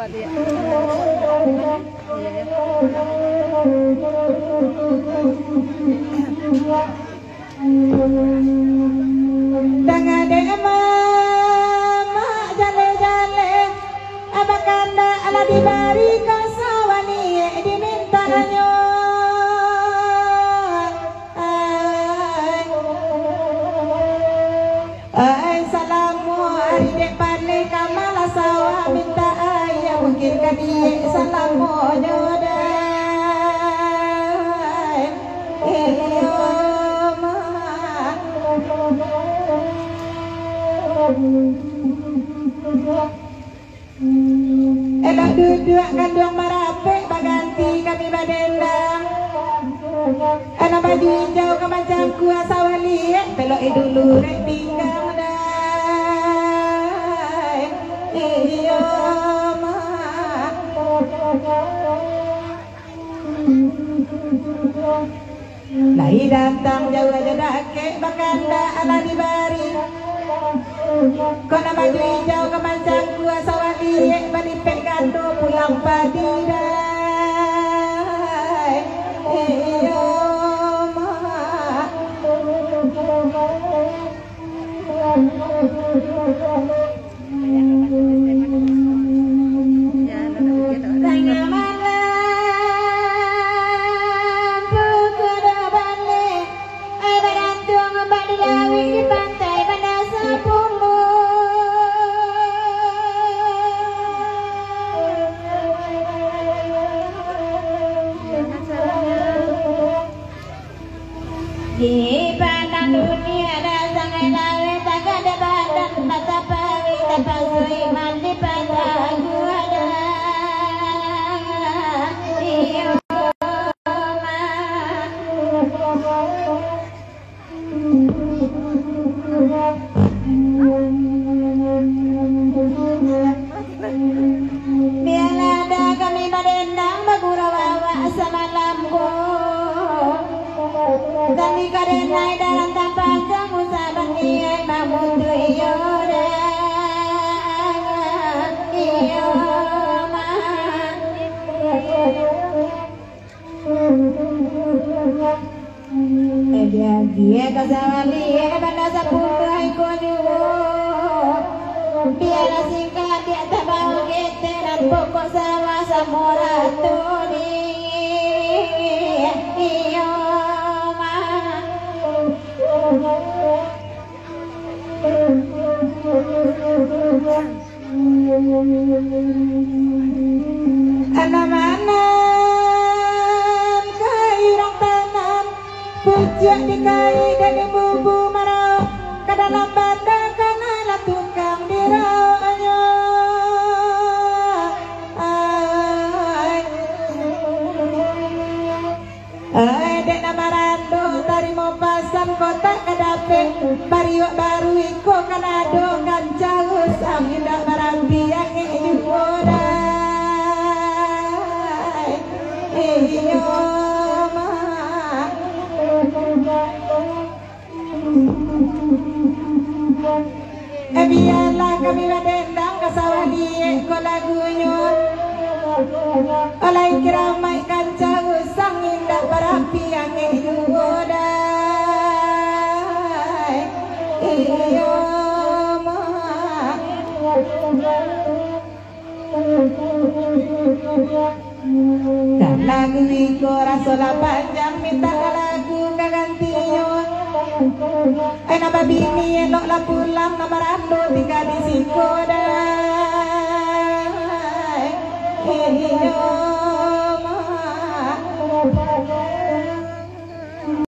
Dengan mama jale-jale abakanda ala dibari kasawani dimintanya ay salamu ari dek pale kamala sawa minta ayah mungkin kadi salamu joda elok duduk kandung marape baganti kami badendang ana baju hijau ke macam kuasa wali pelok dulu rek pinggang dai iyo ma lai datang jauh aja dake bakanda ala dibari kona baju hijau ke macam kuasa wali balipek gado pulang padi dai iyo ma tengah malam pukul balik berantung badilawi di pantai pada 10 di pandang dunia datang lawe tak ada badan mata pawi dapat iman di padang ada iyo biarlah ada kami badendang bagurawawa semalamku kami karenai dalam tampang kamu sahabat niai mamutu iyo iyo ma dia kasawali pada 10 ikonu biar singkat dia tabau geteran pokok sawah samoratuni iyo alam-alam kairang tanam pucuk dikai dan bubu marau ke dalam badan kanalah tukang diraunya ay dek nama rando tarimo pasang kota kadape bariuk baru iko kanado kancahus angin dak barambi yang iudai iyo ma biarlah kami badendang kasawah diek ko lagunya oleh kiramai kancahus angin dak barambi yang iudai iyo ma dan lagu iko rasola panjang minta lagu kagantinya nababini elok lah pulang nama rando tinggal di siko dah